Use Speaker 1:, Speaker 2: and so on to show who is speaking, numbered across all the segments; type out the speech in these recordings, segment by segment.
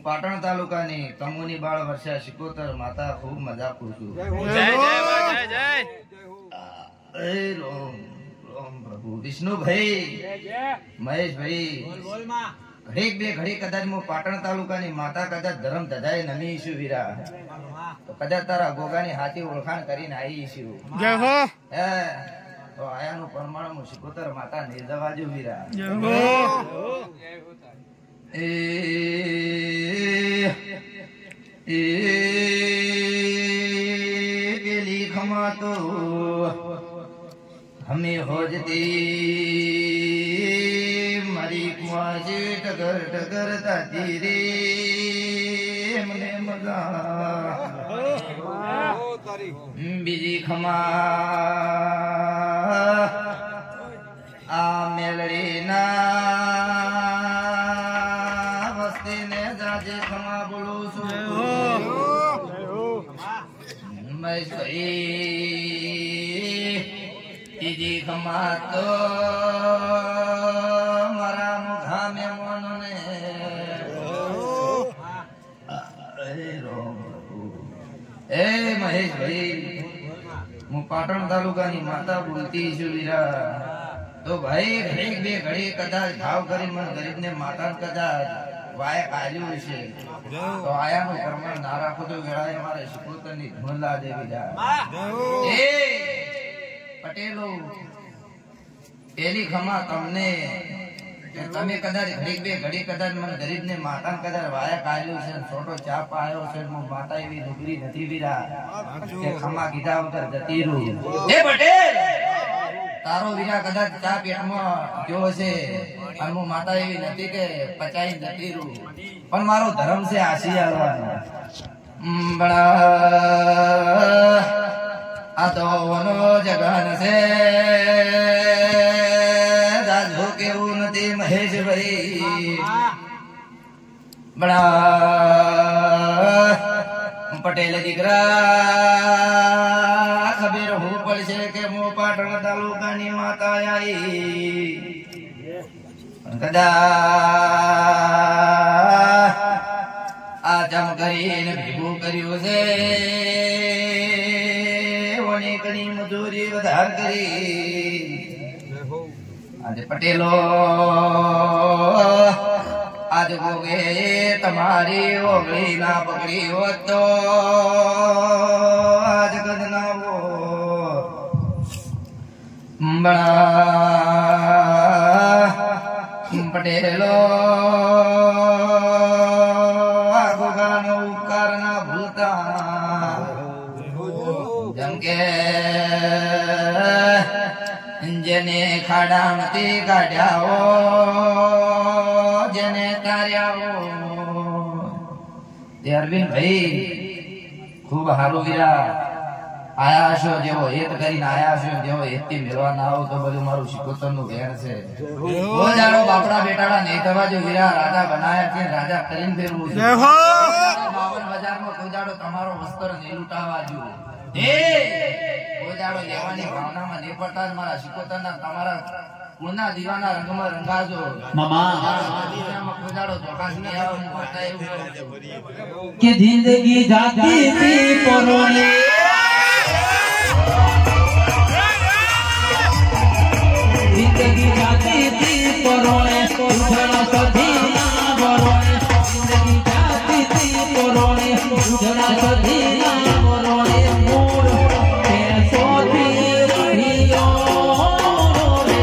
Speaker 1: પાટણ તાલુકાની તમુની બાળ વર્ષા શિકોતર માતા ખૂબ મજા પૂછું. જય જય રોમ રોમ પ્રભુ વિષ્ણુભાઈ મહેશભાઈ ઘડીક બે ઘડી કદાચ હું પાટણ તાલુકાની માતા કદાચ ધર્મ ધજાય નમી ઈશું વીરા તો કદાચ તારા ગોગાની હાથી ઓળખાણ કરીને આવી ઈશું તો આયાનું પરમાણુ હું શિકોતર માતા નિર્જવાજુ વીરા પેલી ખમા તો હમે હોજતી મારી કુવાજે ટગર ટગર તાતી રે મને મગા બીજી ખમા આ મેલડી ના તીજી ખમા તો મારા મુખા મેમોન ને એ મહેશભાઈ હું પાટણ તાલુકાની માતા બોલતી છું વીરા તો ભાઈ ઘડીક બે ઘડી કદાચ ભાવ કરી મને ગરીબ ને માતા કદાચ વાય કાલ્યું છે તો આયાનું કર્મ ના રાખો તો વેળાએ મારે શિકોતરની ધૂનલા દેવી જાય એ પટેલો પેલી ખમા તમને તમે કદાચ ઘડીક બે ઘડી કદાચ મને ગરીબ ને માતા કદાચ વાયા કાઢ્યું છે છોટો ચા પાયો છે માતા એવી લુગરી નથી વીરા કે ખમા કીધા વગર જતી રૂ એ પટેલ તારો વીરા કદાચ ચા પેટમાં ગયો છે અને હું માતા એવી નથી કે પચાઈ જતી રૂ પણ મારો ધર્મ છે આશી આવવાનો આ તો વનો જગન છે દાદો કેવું નથી મહેશભાઈ બડા પટેલ દીકરા ખબર હું પડશે કે મો પાટણ તાલુકાની માતા આવી કદાચ આ જમ કરીને ભેગું કર્યું છે વણિકની મજૂરી વધાર કરી આજે પટેલો આજ ગોગે તમારી ઓગળી ના પકડી હોત તો આજ કદ ના હો પટેલો આ ગોગાનો ઉપકાર ના ભૂલતા જેમ કે જેને ખાડામાંથી કાઢ્યા જેને તાર્યા અરવિંદ ભાઈ ખૂબ સારું વીરા આયા છો જેવો હેત કરીને આયા છો જેવો હેતથી મેળવા ના આવો તો બધું મારું શિકોતર નું ઘેર છે જાણો બાપડા બેટાડા નહીં થવા જો વીરા રાજા બનાયા છે રાજા કરીને ફેરવું છે 52 બજારમાં કોઈ જાડો તમારો વસ્ત્ર નહીં લૂંટાવા જો કોઈ જાડો લેવાની ભાવનામાં નહીં પડતા જ મારા શિકોતરના તમારા કુળના દીવાના રંગમાં રંગાજો કોઈ જાડો ચોકાસ નહીં આવતા એવું
Speaker 2: કે જિંદગી જાતી થી પરોને જિંદગી જાતી થી પરોને ઉધડા સધી ના વરોને જિંદગી જાતી થી પરોને ઉધડા સધી ના વરોને મૂળ પેસોથી રહીયો રે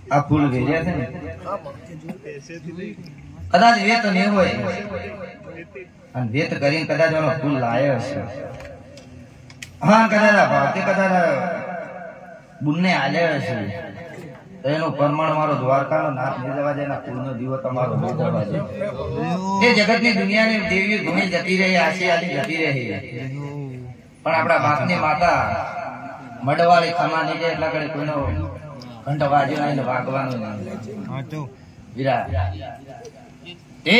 Speaker 1: આ ફૂલ વેર્યા છે ને કદાચ વેત નહીં હોય અને વેત કરીને કદાચ એનો ફૂલ લાયો હશે હા કદાચ ભાવતી કદાચ બુનને આલ્યા હશે તો એનું પરમાણ મારો દ્વારકાનો નાથ નહીં જવા જાય, ફૂલનો દીવો તમારો નહીં જવા જાય. એ જગતની દુનિયાની દેવીઓ ઘણી જતી રહી, આશી આલી જતી રહી, પણ આપણા બાપની માતા મડવાળી ખમા નહીં જાય એટલા કડે કોઈનો ઘંટ વાજ્યો નહીં, વાગવાનું નહીં. વીરા એ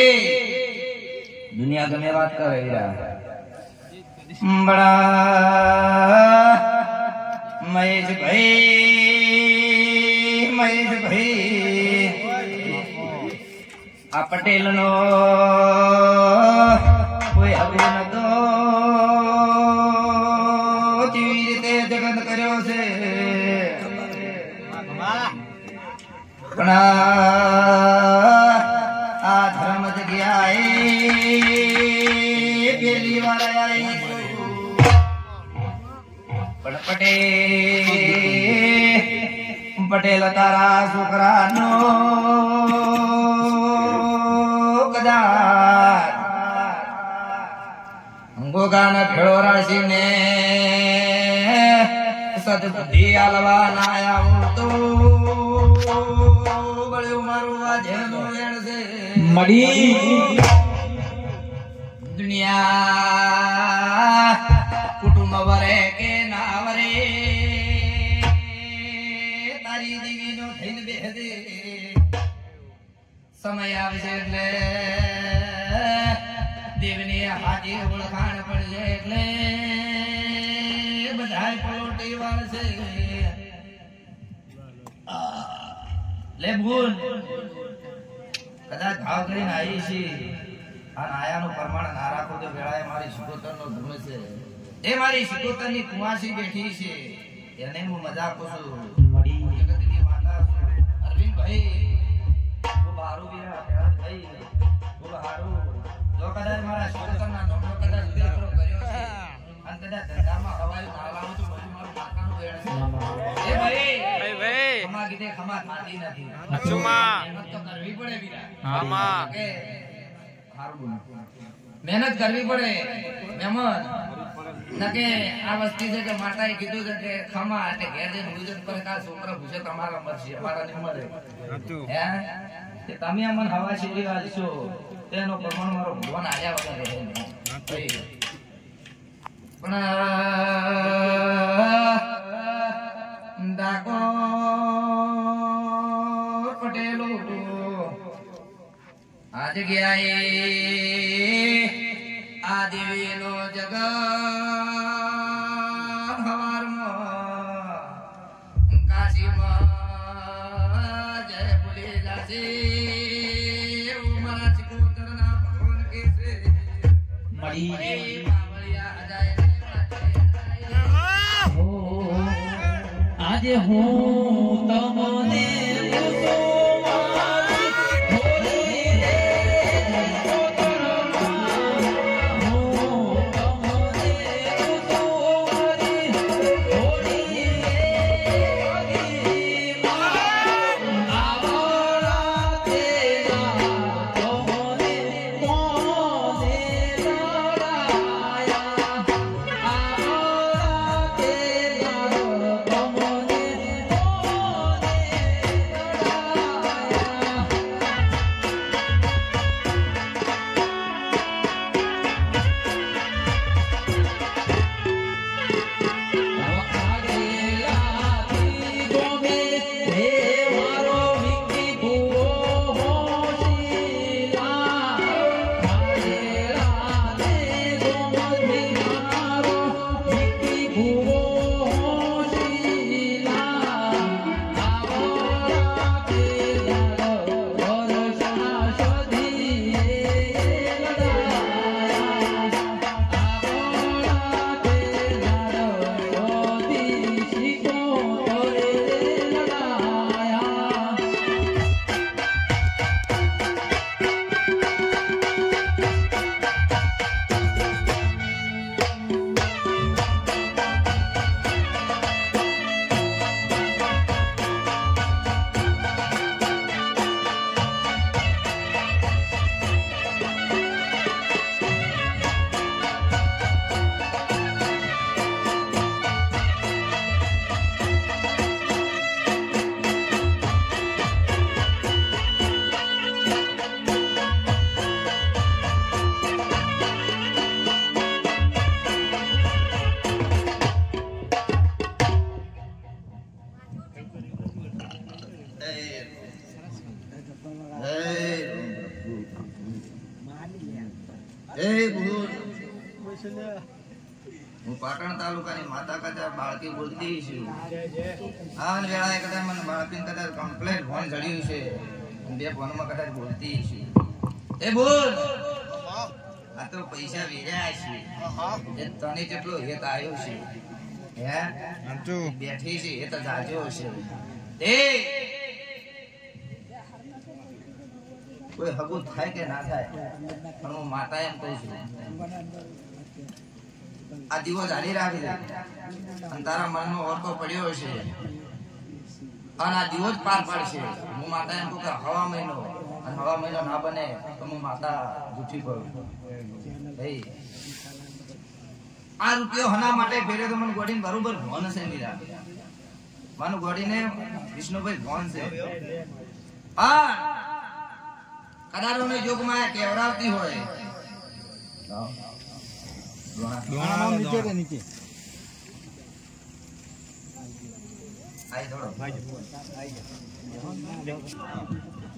Speaker 1: દુનિયા ગમે વાત કરે વીરા બડા મહેશભાઈ આ પટેલ નો કોઈ હવે નતો કેવી રીતે જગત કર્યો છે, પણ આ ધર્મ જગ્યાએ પેલી વાર આવી પટેલ તારા છોકરાનો કદાચ ગોગાના ભેળો રાશીને સદબુદ્ધિ આલવા ના આવું તો બળ્યું મારું આ જેનું વેણ છે
Speaker 2: મડી
Speaker 1: દુનિયા કુટુંબ વરે કે ના વરે તારી દેવીનો થઈને બેહદે સમય આવશે એટલે દેવની હાજી ઓળખાણ પડશે એટલે બધા પલોટી વાળશે લે ભૂલ કદાચ ભાવ કરીને આવી છે અને આયાનું પ્રમાણ ના રાખો તો વેળાએ મારી શિકોતરનો ધર્મ છે એ મારી શિકોતરની કુંવાસી બેઠી છે એને હું મજાક પૂછું જગતની માતા છું અરવિંદભાઈ ખૂબ હારું બીરા ભાઈ ખૂબ હારું જો કદાચ મારા શિકોતરના નોકરો કદાચ વિરોધ કર્યો છે અને કદાચ ધંધામાં હવાઈ ના લાવું તો બધું મારું માતાનું વેણ છે એ ભાઈ ખમા કીધે ખમા થાતી નથી મહેનત તો કરવી પડે બીરા કે મહેનત કરવી પડે મહેમાન નકે આ વસ્તી છે કે માતાએ કીધું છે કે ખમા એટલે ઘેર જઈને ભોજન પર કા છોકરા ભૂસે તમારા મરશે અમારા નહીં મરે હે કે તમે અમને હવા સીધી વાળશો તેનો પ્રમાણ મારો ભગવાન આયા વગર રહે પણ ડાકોર પટેલો આ જગ્યાએ આ દેવીનો જગ હવારમાં કાશીમાં જય ભૂલી જાશે એવું મારા ચિકોતરના ભગવાન કે છે
Speaker 2: મળી
Speaker 1: બાવળિયા અજાય
Speaker 2: આજે હું તમને
Speaker 1: હું પાટણ તાલુકાની માતા કદાચ બાળકી બોલતી છું આ વેળાએ કદાચ મને બાળકી કદાચ કમ્પ્લેટ ફોન ચડ્યું છે બે ફોનમાં કદાચ બોલતી છું એ બોલ આ તો પૈસા વેર્યા છે એ તને કેટલો હેત આવ્યો છે હે બેઠી છે એ તો જાજો છે એ કોઈ હગું થાય કે ના થાય પણ હું માતા એમ કહું છું આ દીવો જાળી રાખી દે અને તારા મનનો ઓરતો પડ્યો છે અને આ દીવો જ પાર પાડશે હું માતા એમ કહું કે હવા મહિનો અને હવા મહિનો ના બને તો હું માતા જૂઠી કરું ભાઈ આ રૂપિયો હના માટે ફેરે તો મને ગોડીને બરોબર ભોન છે મીરા માનું ગોડીને વિષ્ણુભાઈ ભોન છે હા કદારોને જોગમાં કેવરાવતી હોય
Speaker 3: નીચે
Speaker 1: આઈ થોડો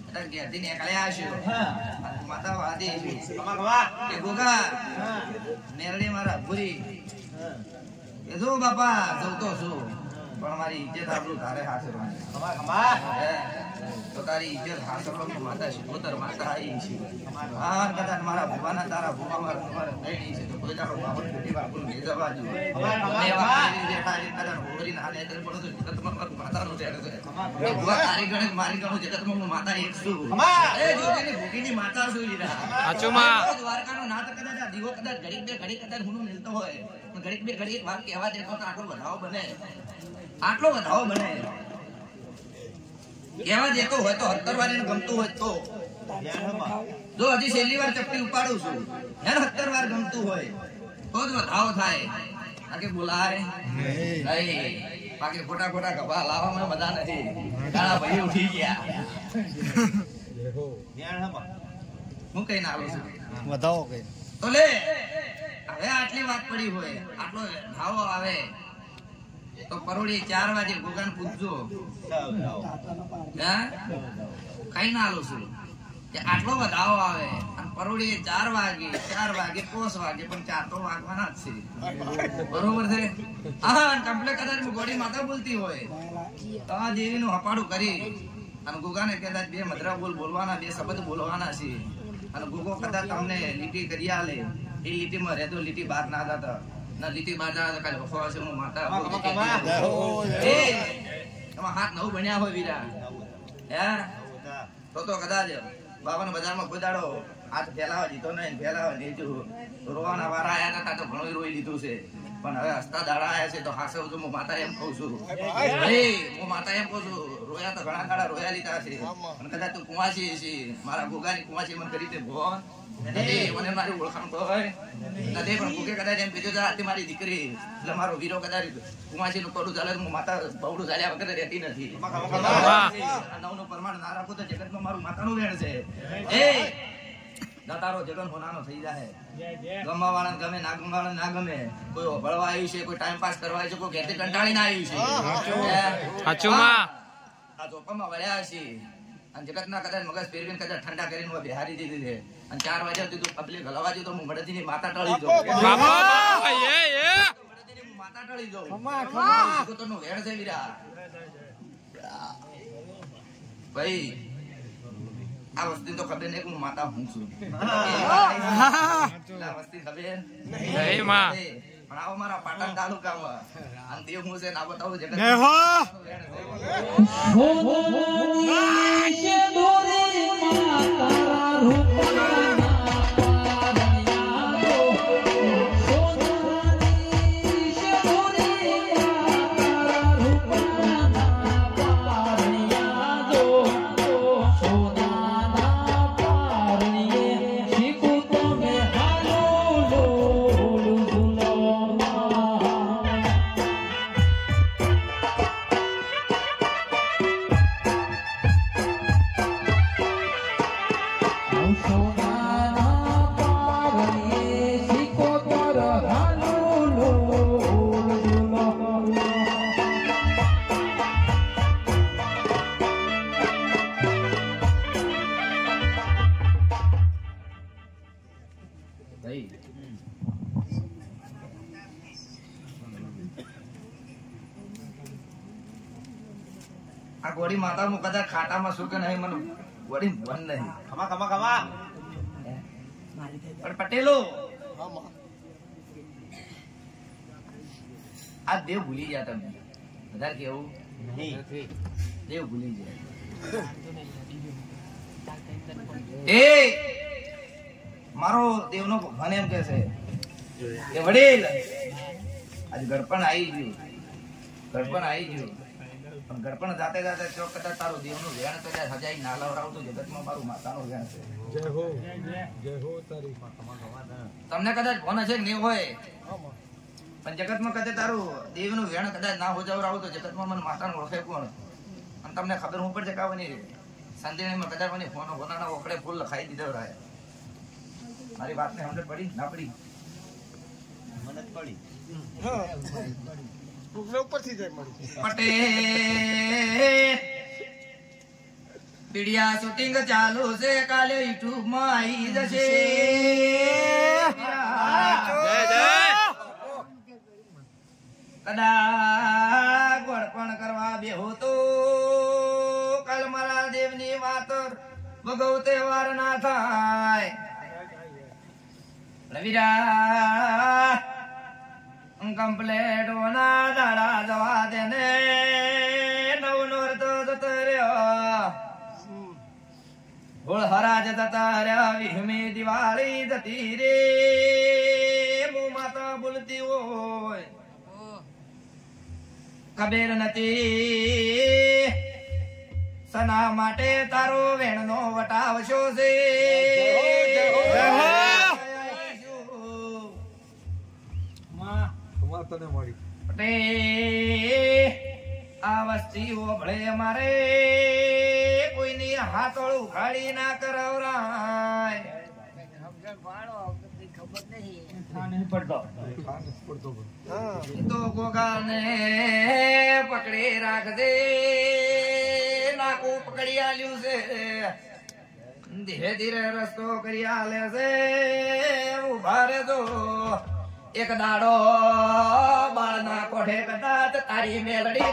Speaker 1: અત્યારે ઘેરથી નીકળ્યા હશો માતા વાદી એ ગોગા મેરડી મારા ભૂરી એ જો બાપા જવતો છું પણ મારી ઇજ્જત આપણું તારે હાસરવાની તો તારી ઇજ્જત હાસરવાની માતા શિકોતર માતા આવી છે હા કદાચ મારા ભગવાના તારા ભૂવા મારા થઈ છે તો કોઈ તારો બાપુ ફૂટી બાપુ લઈ જવા જોઈએ માતાનું તારી ગણિત મારી ગણું જગતમાં હું માતા એક છું ભૂખીની માતા છું દ્વારકાનો નાથ કદાચ દીવો કદાચ ઘડીક બે ઘડી કદાચ હું મિલતો હોય ઘડીક બે ઘડી વાત કહેવા દેતો તો આટલો વધાવો બને કહેવા દેતો હોય તો 70 વાર એને ગમતું હોય તો જો હજી છેલ્લી વાર ચપટી ઉપાડું છું એને 70 વાર ગમતું હોય તો જ વધાવો થાય બાકી બોલાય નહીં બાકી ખોટા ખોટા ગભા લાવવામાં મજા નથી ઘણા ભાઈ ઉઠી ગયા હું કઈ ના આવું છું
Speaker 3: વધાવો કઈ
Speaker 1: તો લે હવે આટલી વાત પડી હોય આટલો ભાવો આવે તો પરોડી 4 વાગે ગોગાન પૂછજો કઈ ના આલું છું કે આટલો વધાવો આવે અને પરોડી 4 વાગે 5 વાગે પણ 4 તો વાગવાના જ છે બરોબર છે હા કમ્પ્લેટ કદાચ ગોડી માતા બોલતી હોય તો આ દેવીનું હપાડું કરી અને ગોગાને કદાચ 2 મધરા બોલવાના 2 શબ્દ બોલવાના છે અને ગોગો કદાચ તમને લીટી કરી આલે એ લીટીમાં રહેતો લીટી બહાર ના જતા ના લીટી બહાર જતા કાલે વખવા છે હું માતા એમાં હાથ નવ બન્યા હોય વીરા હે તો કદાચ બાબાના બજારમાં ગોદાડો હાથ ફેલાવા જીતો નહીં ફેલાવા લીધું રોવાના વારા આયા હતા તો ઘણું રોઈ લીધું છે પણ હવે હસતા દાડા આયા છે તો હાસે હું માતા એમ કહું છું હું માતા એમ કહું છું રોયા તો ઘણા દાડા રોયા લીધા છે અને કદાચ તું કુંવાસી છે મારા ગોગાની કુંવાસી મને કરી દે ભગવાન મને મારી ઓળખાણ હોય નથી પણ ભૂખે કદાચ એમ કીધું આથી મારી દીકરી એટલે મારો વીરો કદાચ કુંવાસી નું કરું ચાલે હું માતા બહુડું ચાલ્યા વગર રહેતી નથી નવનું પ્રમાણ ના રાખું તો જગતમાં મારું માતાનું વેણ છે તારો જગન હોનાનો થઈ જાય ગમવા વાળા ગમે ના ગમવા વાળા ના ગમે કોઈ ભળવા આવ્યું છે કોઈ ટાઈમ પાસ કરવા આવ્યું છે કોઈ ઘેરથી કંટાળી ના આવ્યું છે આ ચોપામાં વળ્યા છે અને જગતના કદાચ મગજ ફેરવીને કદાચ ઠંડા કરીને બિહારી દીધી છે અને 4 વાગ્યા સુધી પબ્લિક હલવા જો તો હું મડદીની માતા ટળી જાઉં માતા ટળી જાઉં નું વેણ છે વીરા ભાઈ આ વસ્તી તો ખબર નહીં કે હું માતા હું છું વસ્તી ખબર નહીં પણ આવો મારા પાટણ તાલુકામાં અને દેવ હું છે ના બતાવું જગત આ ગોડી માતા મુ કદાચ ખાટામાં શું કે નહીં મને ગોડી મન નહીં ખમા પણ પટેલો આ દેવ ભૂલી ગયા તમે વધારે કેવું દેવ ભૂલી ગયા મારો દેવનો ભગવાન એમ કે છે કે વડીલ આજ ગડપણ આવી ગયું પણ ગડપણ જાતે જાતે ચોક કદાચ તારું દેવનું વેણ કદાચ હજાઈ ના લવરાવતું જગતમાં મારું માતાનું વેણ છે તમને કદાચ ફોન હશે નહીં હોય પણ જગતમાં કદાચ તારું દેવનું વેણ કદાચ ના હોજાવરાવું તો જગતમાં મને માતાનું ઓળખે કોણ અને તમને ખબર હું પણ જગાવવાની સંદેશમાં કદાચ મને ફોન હોનાના ઓકડે ફૂલ લખાઈ દીધો રહે મારી વાતને સમજ પડી ના પડી મને પડી ઉપરથી જાય મળી પટેલ પીડિયા શૂટિંગ ચાલુ છે કાલે યુટ્યુબ માં આવી જશે કદાચ વળપણ કરવા બેહો તો કાલ મારા દેવની વાત ભગવતે વાર ના થાય રવિરા કમ્પ્લેટ ના દાડા જવા દેને નવ નોરત જતો રહ્યો હોળ હરાજ જતા રહ્યા વિહમી દિવાળી જતી રે મો માતા બોલતી હોય ખબર નથી સના માટે તારો વેણનો વટાવશો છે આ વસ્તીઓ ભળે મારે કોઈની હાથોળું ખાડી ના કરાવરાય તો ગોગાને પકડી રાખજે નાકું પકડી આલ્યું છે ધીરે ધીરે રસ્તો કરી આલે છે ઉભા રહેજો એક દાડો બાળના કોઠે કદાચ તારી મેલડી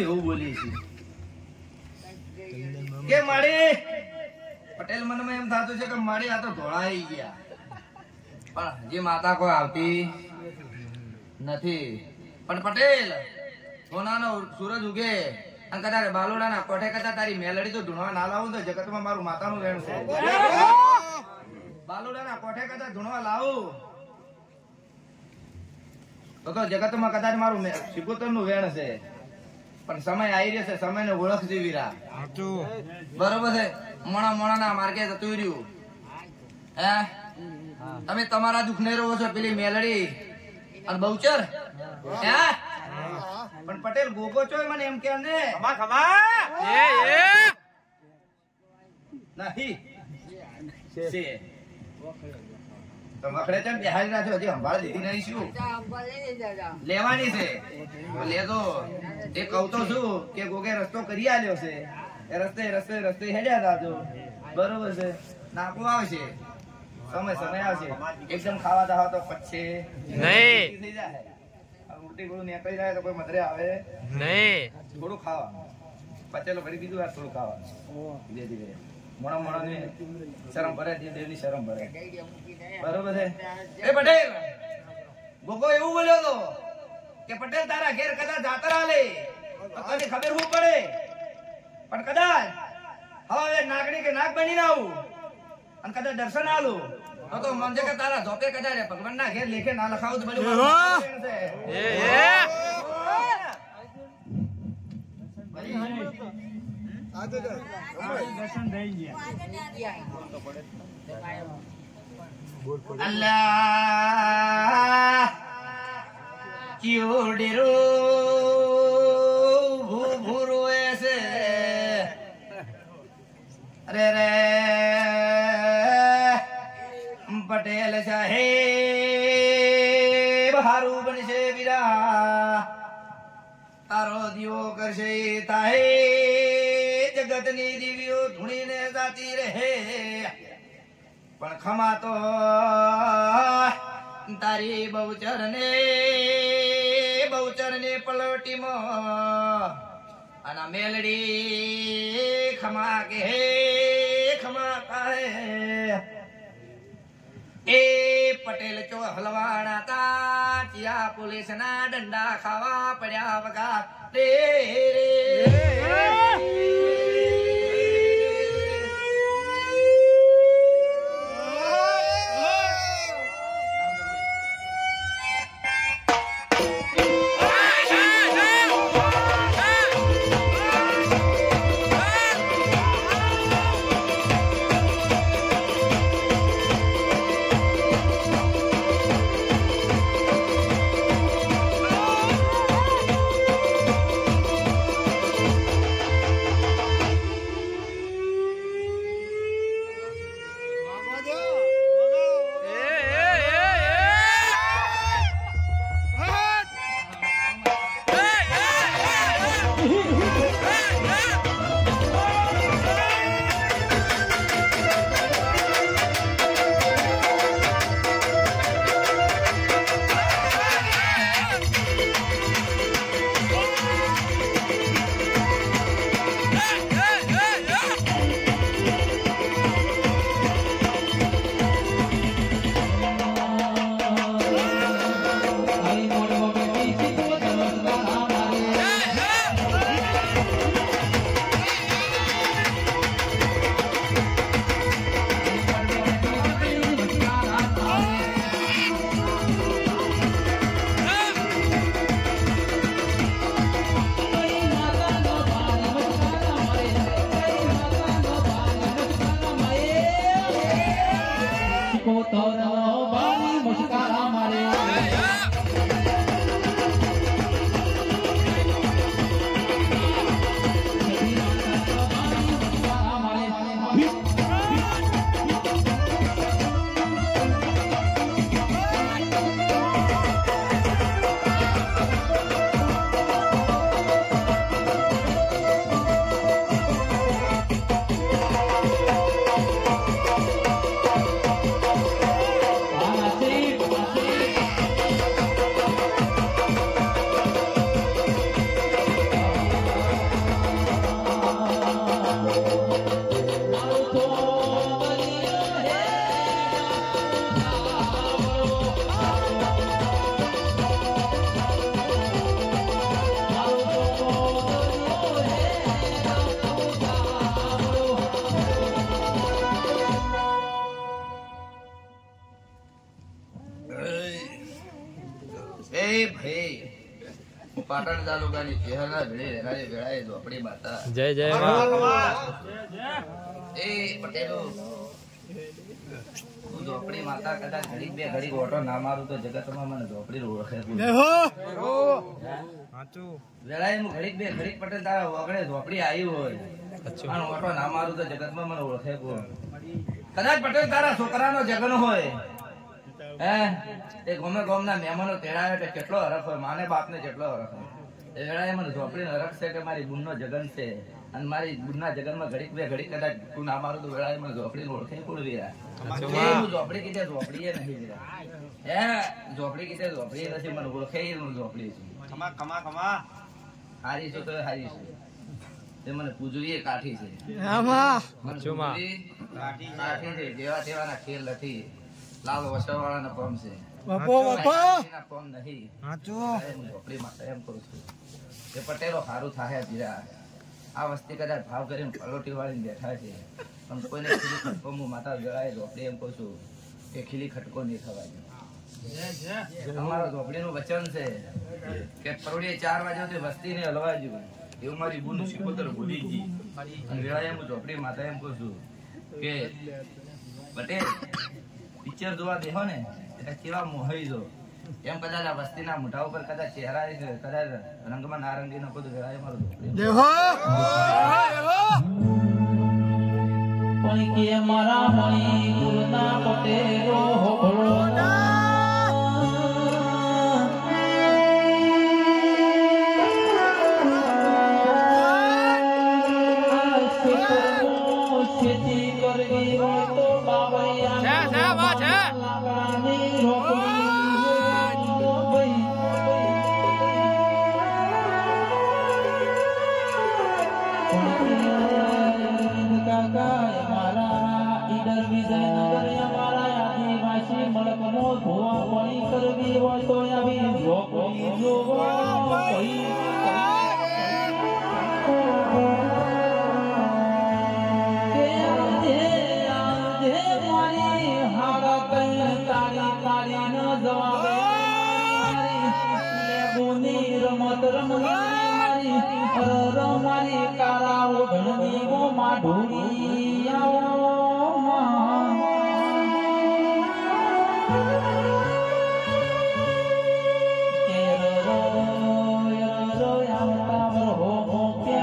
Speaker 1: એવું બોલી કે મારી પટેલ મને એમ થતું છે કે મારી આ તો ધોળાઈ ગયા પણ હજી માતા કોઈ આવતી નથી પણ પટેલ સોનાનો સૂરજ ઉગે અને કદાચ બાલોડાના કોઠે કદાચ તારી મેલડી તો ધૂણવા ના લાવું તો જગતમાં મારું માતાનું વેણ છે બાલોડાના કોઠે કદાચ ધૂણવા લાવું તો જગતમાં કદાચ મારું સિકોતર નું વેણ છે પણ સમય આવી રહ્યો છે સમય ને ઓળખ વીરા બરોબર છે મોણા મોણા ના માર્ગે જતું રહ્યું હે તમે તમારા દુઃખ ને રહો છો પેલી મેલડી અને બહુચર હે પણ પટેલ ગોગો છો મને એમ કે ને નહીં વખડે છે બિહારી ના છો હજી સંભાળ લીધી નહીં શું લેવાની છે લેતો એ કહું તો છું કે ગોગે રસ્તો કરી આલ્યો છે એ રસ્તે રસ્તે રસ્તે હેડ્યા જાજો બરોબર છે નાખવું આવશે સમય સમય આવશે એકદમ ખાવા દાવા તો પછી નહીં થઈ જાય ઉલટી ગોળું નીકળી જાય તો કોઈ મધરે આવે નહીં થોડું ખાવા પચેલો કરી દીધું યાર થોડું ખાવા ધીરે ધીરે મોણા મોણા ને શરમ ભરે દેવની શરમ ભરે બરોબર છે એ પટેલ ગોગો એવું બોલ્યો તો કે પટેલ તારા ઘેર કદાચ જાતર આલે તો તને ખબર હું પડે પણ કદાચ હવે નાગણી કે નાગ બની આવું અને કદાચ દર્શન આલું તો મન કે તારા ધોપે કદાચ ભગવાન ના ઘેર લેખે ના લખાવું તો બધું અલ્લાહ ક્યો ડેરો ભૂરો એસે અરે રે પટેલ સાહેબ હારું બનશે વીરા તારો દીવો કરશે તાહે જગતની દીવીઓ ધૂણીને જાતી રહે પણ ખમા તો તારી બહુચર ને પલોટીમાં અને મેલડી ખમા કે હે ખમા કાહે એ પટેલ ચો હલવાણા તા ચિયા પોલીસ ના દંડા ખાવા પડ્યા વગા પાટણ તાલુકાની ચહેરા ભેળે રહેનારી વેળાએ ઝોપડી માતા
Speaker 3: જય જય
Speaker 1: એ પટેલો હું ઝોપડી માતા કદાચ ઘડીક બે ઘડીક ઓટો ના મારું તો જગતમાં મને ઝોપડી ઓળખે વેળાએ હું ઘડીક બે ઘડીક પટેલ તારા વગડે ઝોપડી આવ્યું હોય અને ઓટો ના મારું તો જગતમાં મને ઓળખે કદાચ પટેલ તારા છોકરાનો જગન હોય એ ગમે ગોમના મહેમાનો તેડાવે એટલે કેટલો હરખ હોય માને બાપને કેટલો હરખ હોય એ વેળાએ મને ઝોપડીનો હરખ છે કે મારી બુનનો જગન છે અને મારી બુનના જગનમાં ઘડીક બે ઘડીક કદાચ તું ના મારું તો વેળાએ મને ઝોપડીને ઓળખે કોણ વીરા ઝોપડી કીધે ઝોપડી એ નહીં વીરા ઝોપડી કીધે ઝોપડી નથી મને ઓળખે હું ઝોપડી છું હારી છું તો હારી છું તે મને પૂજવી એ કાઠી છે કાઠી છે જેવા તેવાના ખેલ નથી લાલ વસવાળા ના પમ છે પમ નહીં એમ કરું છું એ પટેલો સારું થાય ધીરા આ વસ્તી કદાચ ભાવ કરીને પલોટી વાળીને બેઠા છે પણ કોઈને ખીલી ખટકો હું માતા જળાય ઝોપડી એમ કહું છું કે ખીલી ખટકો નહીં થવાય અમારો ઝોપડી નું વચન છે કે પરોડીએ 4 વાગ્યાથી વસ્તી ને હલવા જોઈએ એવું મારી બુન શિકોતર ભૂલીજી અને વેળાએ હું ઝોપડી માતા એમ કહું છું કે પટેલ પિક્ચર જોવા દેહો ને એટલે કેવા મોહાઈ જો એમ કદાચ આ વસ્તીના મોઢા ઉપર કદાચ ચહેરા કદાચ રંગમાં નારંગી નખો તો વેળાએ મારું
Speaker 2: પણ કે મારા મણી ગુરુના પટેલો હોભળો ખેતી કરવી હોય તો કાશી મળકનો ધોવા પાણી કરવી હોય તો આવી ઝોપડી જોવો રમત રમવાની મારી કારા ઓઢણી ઓ માઢુરી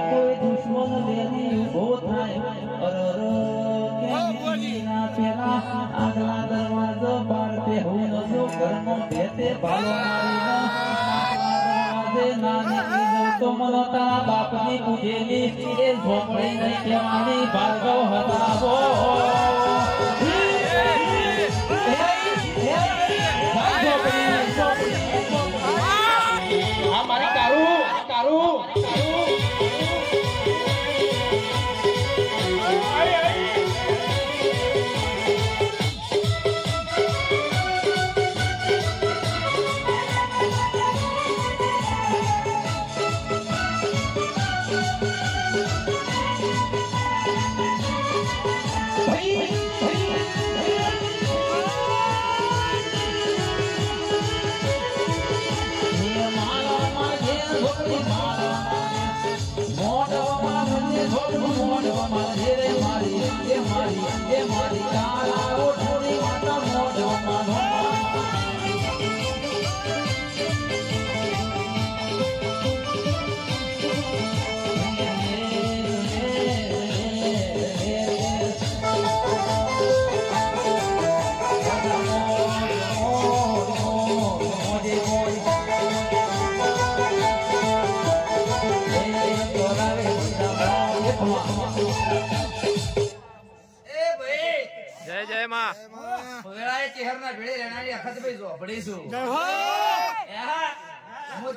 Speaker 2: કોઈ દુશ્મન વેદી ઉભો થાય પેલા આગલા દરવાજો બાર પે હું જો ઘરમાં ભેતે ભાલો તો મને તારા બાપની પૂજેલી એ ઝોપડી નહીં કહેવાની ભાર્ગવ હતાવો આ મારી કારું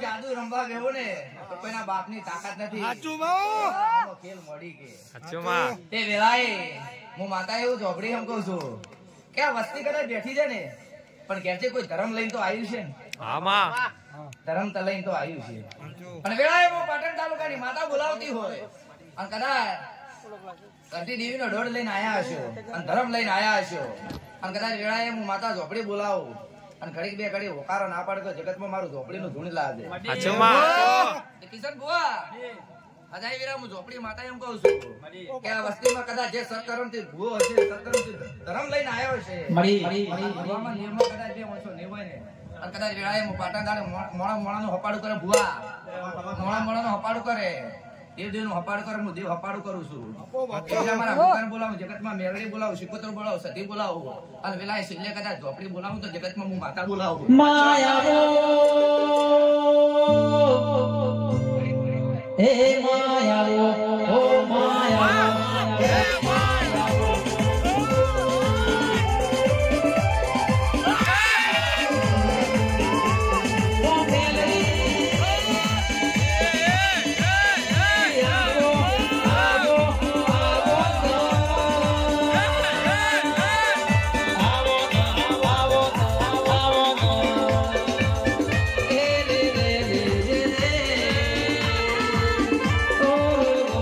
Speaker 2: જાદુ રમવા ગયો ને તો કોઈના બાપ ની તાકાત નથી ખેલ મળી કે તે વેલાએ હું માતા એવું ઝોપડી એમ કઉ છું કે આ વસ્તી કદાચ બેઠી છે ને પણ ઘેરથી કોઈ ધર્મ લઈને તો આવ્યું છે ને ધર્મ તો લઈને તો આવ્યું છે અને વેલાએ હું પાટણ તાલુકાની માતા બોલાવતી હોય અને કદાચ કરતી દેવી નો દોડ લઈને આયા હશો અને ધર્મ લઈને આયા હશો અને કદાચ વેળાએ હું માતા ઝોપડી બોલાવું અને ઘડીક બે ઘડી હોકારો ના પાડે તો જગતમાં મારું ઝોપડી નું ધૂણ લાવે કિશન બુઆ અજાય વીરા હું ઝોપડી માતા એમ કહું છું કે આ વસ્તીમાં કદાચ જે સત્કર્મ થી ભૂવો હશે સત્કર્મ થી ધર્મ લઈને આવ્યો હશે ભગવાનમાં નિયમો કદાચ બે ઓછો નહીં હોય ને અને કદાચ વેળાએ હું પાટણ દાડે મોણા નું હપાડું કરે ભુવા મોણા નું હપાડું કરે દેવ નું હપાડું કરે હું દેવ હપાડું કરું છું એટલે મારા ભગવાન બોલાવું જગતમાં મેરડી બોલાવું શિકોતર બોલાવું સતી બોલાવું અને વેલાએ સિલ્લે કદાચ ઝોપડી બોલાવું તો જગતમાં હું માતા બોલાવું હે માયા ઓ માયા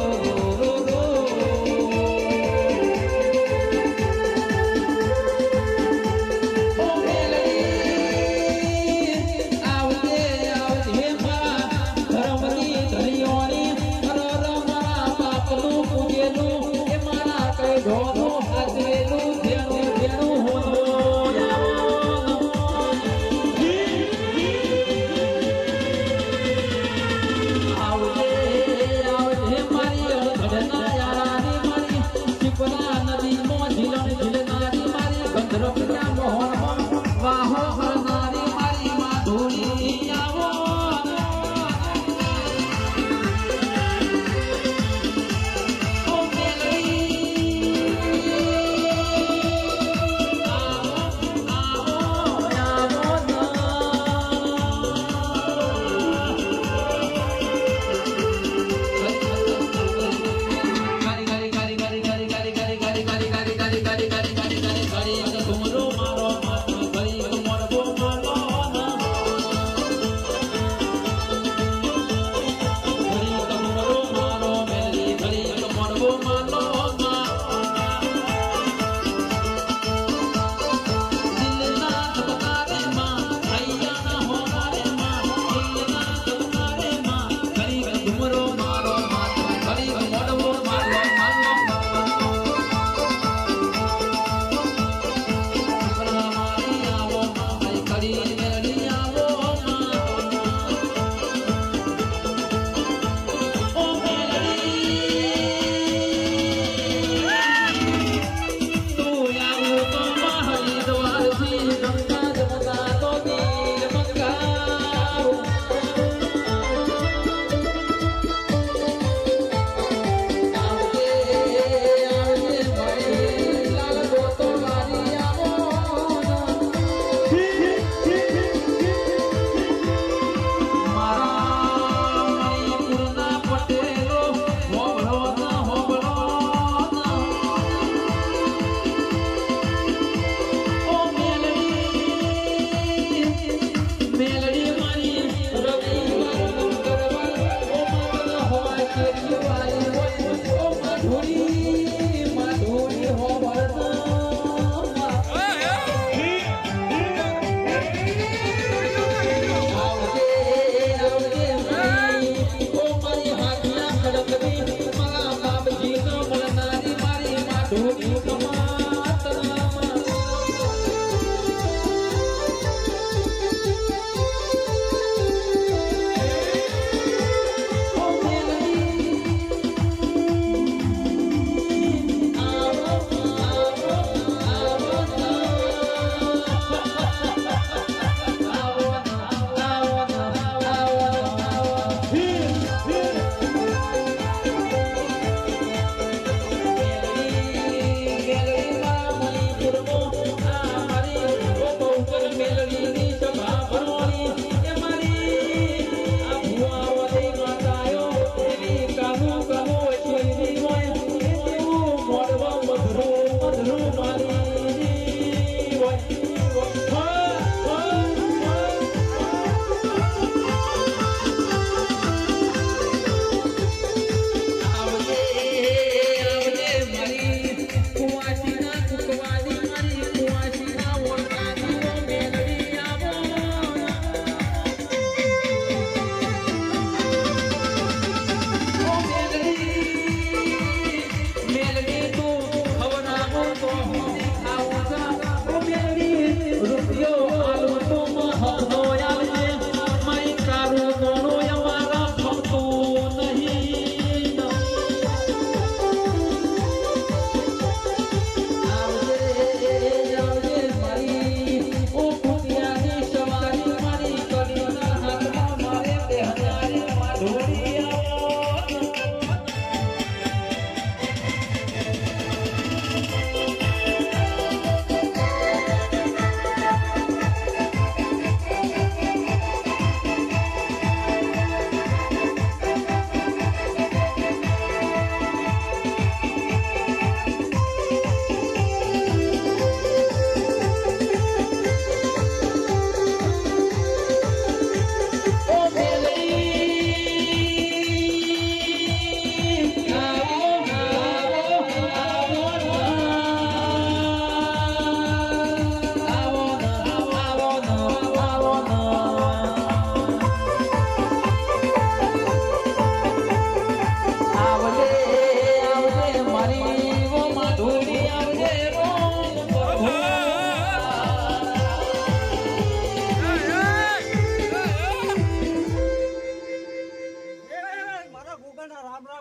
Speaker 2: Oh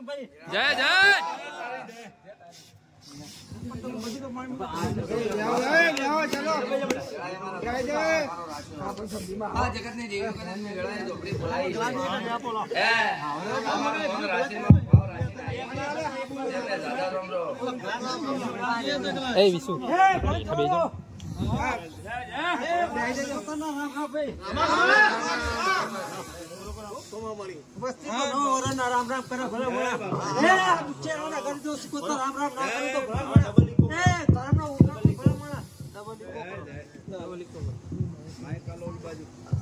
Speaker 3: જય જય
Speaker 2: જગતની દેવી કદાચ વેળાએ ઝોપડી બોલાવી
Speaker 3: એ વિશુ બેજો
Speaker 4: રામ રામ કરે ભલે બોલા કરી દો રામ રામ ના કરે તો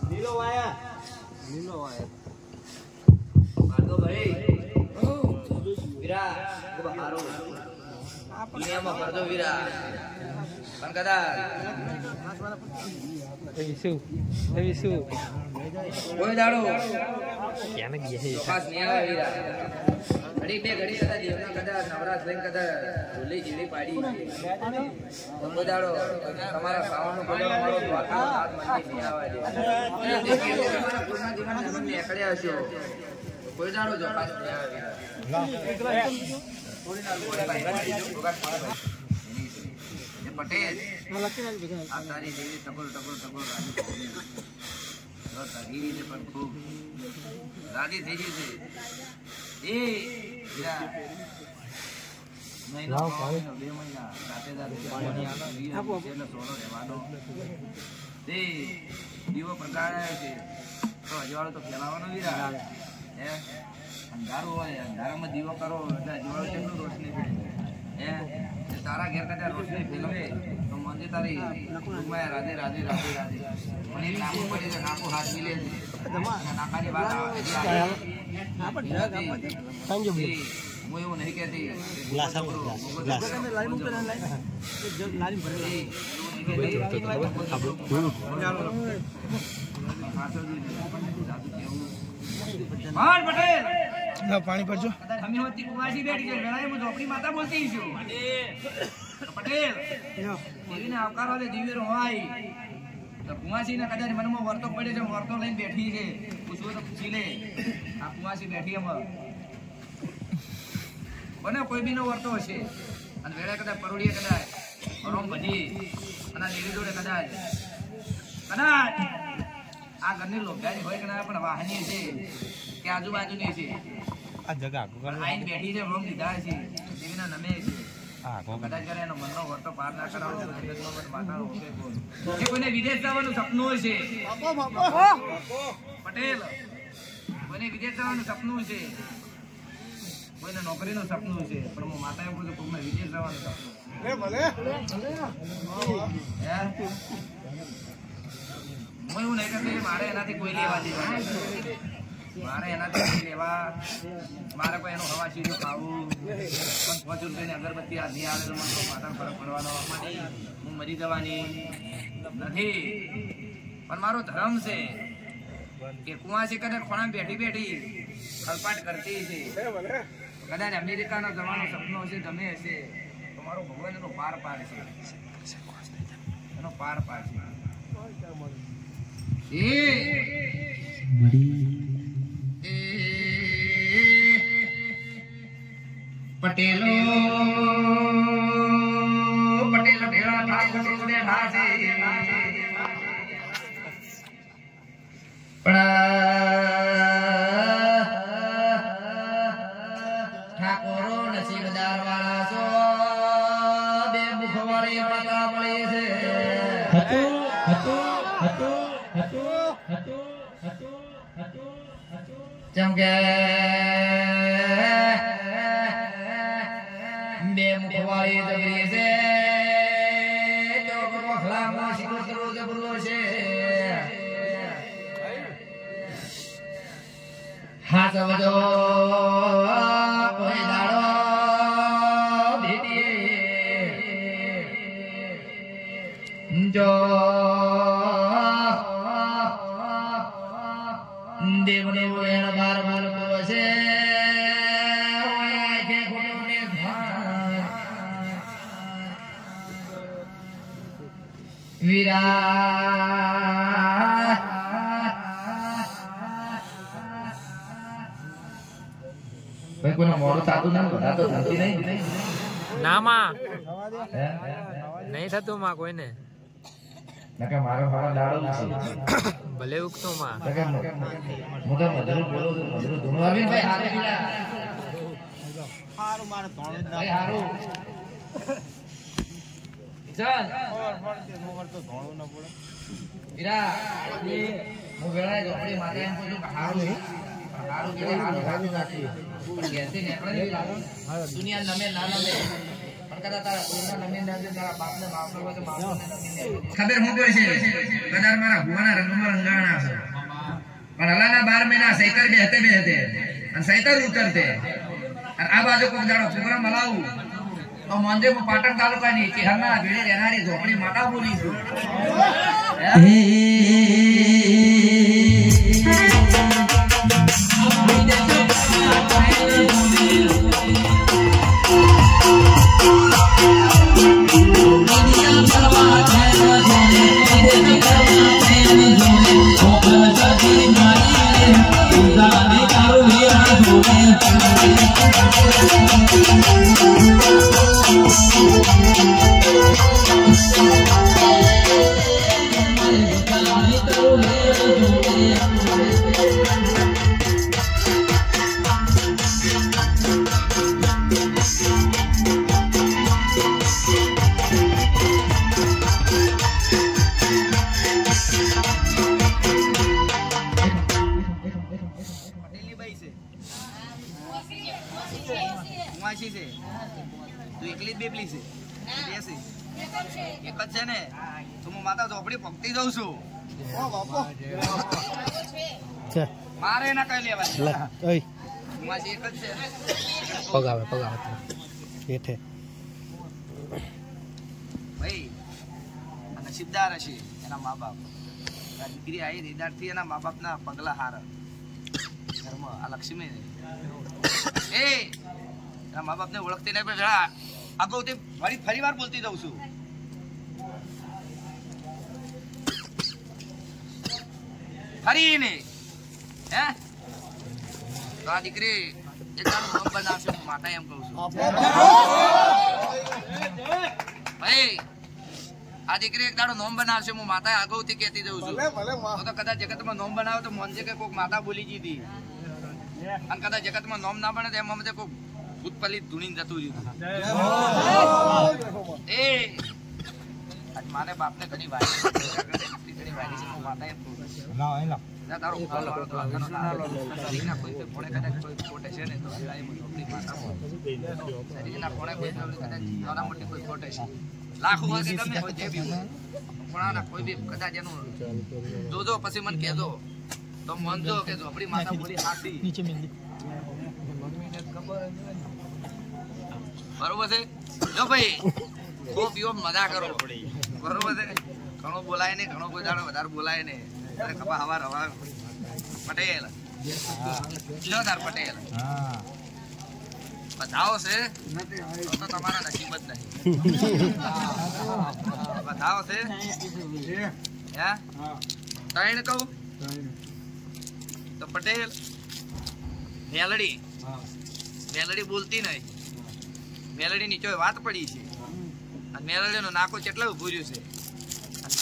Speaker 4: લીલો વાયા
Speaker 2: ભાઈ વીરા હારો દુનિયામાં કરજો વીરા પણ કદાચ કોઈ દાડો ચોક્કસ નહીં આવે વીરા ઘડી બે ઘડી કદાચ દેવના કદાચ નવરાશ લઈને કદાચ ઢોલી જીડી પાડી કોઈ દાડો તમારા સાવણનું બોલવા વાળો દ્વારકા હાથ મંદિર નહીં આવે તમારા પૂર્ણ જીવન જમીન નીકળ્યા હશો કોઈ દાડો ચોક્કસ નહીં આવે પટેલ આ તારી દેવી ટકોર ટકોર ટકોર રાજી પણ ખૂબ રાજી થઈ ગઈ છે એ મહિનો 2 મહિના રાતે સોનો રહેવાનો તે દીવો પ્રગટાયો છે તો અજવાળો તો ફેલાવાનો વીરા હે અંધારું હોય અંધારામાં દીવો કરો એટલે અજવાળો કેટલું રોશની ફેલે હે તારા ઘેર કદાચ રોશની ફેલવે તો મંદિર તારી રાધે રાધે રાધે રાધે મને એક નાખું પડી છે નાખું હાથ મિલે છે નાખાની વાત આવે હું એવું નહીં કહેતી
Speaker 4: પાણી પડજો
Speaker 2: ઝોપડી માતા બોલતી છું પટેલ દેવીને આવકારો લે દેવી હોય તો કુંવાસી ને કદાચ મનમાં વર્તો પડે છે વર્તો લઈને બેઠી છે પૂછવું તો પૂછી લે આ કુંવાસી બેઠી એમાં બને કોઈ બી નો વર્તો હશે અને વેળા કદાચ પરોડીએ કદાચ પરોમ ભજી અને દેવી જોડે કદાચ આ ઘરની લોભ્યાની હોય કે ના પણ વાહની છે કે આજુબાજુની છે
Speaker 3: આ જગા
Speaker 2: આઈને બેઠી છે રોમ લીધા છે દેવીના નમે છે કદાચ કરે એનો મનનો વર્તો પાર ના કરાવો જે કોઈને વિદેશ જવાનું સપનું છે પટેલ કોઈને વિદેશ જવાનું સપનું છે કોઈને નોકરીનું સપનું છે પણ હું માતા એવું કહું કોઈને વિદેશ જવાનું સપનું હું એવું નહીં કરતી મારે એનાથી કોઈ લેવા દેવા મારે એનાથી કોઈ લેવા મારે કોઈ એનું હવા ચીજો ખાવું 5 રૂપિયાની અગરબત્તી આ નહીં આવે તો મને માથા ફરક પડવાનો હું મરી જવાની નથી પણ મારો ધર્મ છે કે કુંવાસી કદાચ ખોણા બેઠી બેઠી ખલપાટ કરતી છે કદાચ અમેરિકાનો જવાનો સપનો હશે ગમે હશે તો મારો ભગવાન એનો પાર પાડશે એનો પાર પાડશે પટેલો પટેલ ભેળા ઠાકોર બેઠા છે પણ ઠાકોરો નસીબદાર વાળા છો બે મુખ વાળી માતા મળી છે જેમ કે બે મુખવાળી જબરી છે તો વખલામાં શિકોતરો જબરો છે હાથ વજો કોઈ દાડો ભેટીએ જો દેવને વેણ બાર બાર છે વીરા
Speaker 1: ભાઈ કોઈને મોડું થતું ના બધા તો થતી નહીં
Speaker 3: ના માં
Speaker 1: હે?
Speaker 3: નહીં થતું માં કોઈને
Speaker 1: નકે મારો હારા લાડો છે
Speaker 3: ભલે ઉગતો માં
Speaker 1: નકે હું તો મધુર બોલું છું મધુર ધૂણું આવી ભાઈ હારે બીડા
Speaker 4: હારું મારે ધોણ
Speaker 1: ભાઈ હારું ચાલ
Speaker 4: તો ધોણું ન પડે
Speaker 1: હીરા હું વેળાએ ઝોપડી માથે એમ કહું છું કે હારું હારું કે હારું હારું નાખી પણ ઘેરથી નીકળે નહીં લાગે દુનિયા નમે ના નમે પણ કદાચ તારા કોઈના નમે ના દે તારા બાપને માફલો હોય તો માફલો ખબર હું કોઈ છે કદાચ મારા ભુવાના રંગમાં રંગાણા છે પણ હલાના 12 મહિના સૈતર બેહતે અને સૈતર ઉતરતે અને આ બાજુ કોક દાડો પ્રોગ્રામ હલાવું તો મોંજે પાટણ તાલુકાની ચિહરના ભીડે રહેનારી ઝોપડી માતા બોલી છું મારે ના કઈ લેવા
Speaker 3: પગાવે હેઠે
Speaker 2: ભાઈ નસીબદાર હશે એના મા બાપ દીકરી આવી રીદારથી એના મા બાપ ના પગલા હાર ઘરમાં આ લક્ષ્મી એ એના મા બાપ ને ઓળખતી નહીં પણ જરા અગાઉથી ફરી વાર બોલતી જઉં છું ફરી ને હે તો આ દીકરી એક નામ બનાવશે હું માતા એમ કહું છું ભાઈ આ દીકરી એક દાડો નોમ બનાવશે હું માતા અગાઉથી કહેતી જઉં છું તો કદાચ જગતમાં નોમ બનાવે તો મોનજે કે કોઈક માતા બોલી જીધી અને કદાચ જગતમાં નોમ ના બને તો એમાં મને કોઈક ભૂતપલી ધૂણીને જતું રહ્યું એ આજ મારે બાપને ઘણી વાગી છે હું માતા એમ કહું છું તારો કોઈ ફોડે કદાચ કોઈ ખોટે છે ને તો શરીરના ફોડે કોઈ નાના મોટી કોઈ ખોટે છે લાખો હોય કે ગમે હોય જે બી પણ કોઈ બી કદાચ એનું જોજો પછી મને કહેજો તો માનજો કે ઝોપડી માતા બોલી હાથી નીચે મિલી બરોબર છે જો ભાઈ ખૂબ પીવો મજા કરો બરોબર છે ઘણો બોલાય ને ઘણો કોઈ દાડો વધારે બોલાય ને ખબર હવાર પટેલ જોરદાર પટેલ બતાવો છે તો તમારા નસીબ જ નહીં બતાવો છે હે ત્રણ કહું તો પટેલ મેલડી બોલતી નહીં મેલડી નીચે વાત પડી છે અને મેલડી નું નાકો કેટલા ઉભું રહ્યું છે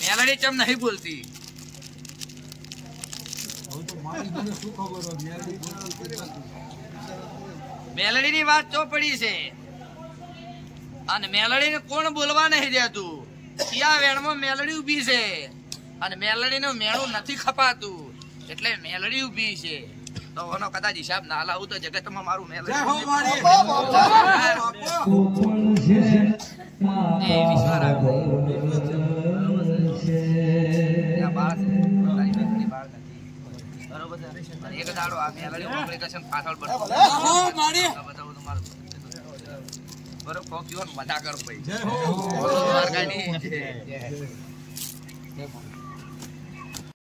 Speaker 2: અને મેલડી ચમ નહીં બોલતી મેલડી ની વાત ચોપડી છે અને મેલડી ને કોણ બોલવા નહીં દેતું ત્યાં વેણમાં મેલડી ઉભી છે અને મેલડી નું મેળું નથી ખપાતું એટલે મેલડી ઉભી છે તો એનો કદાચ હિસાબ ના લાવું તો જગતમાં મારું મેલડી એક દાડો આ મેલડી કોમ્પ્લિકેશન પાછળ બરોબર મજા કરો ભાઈ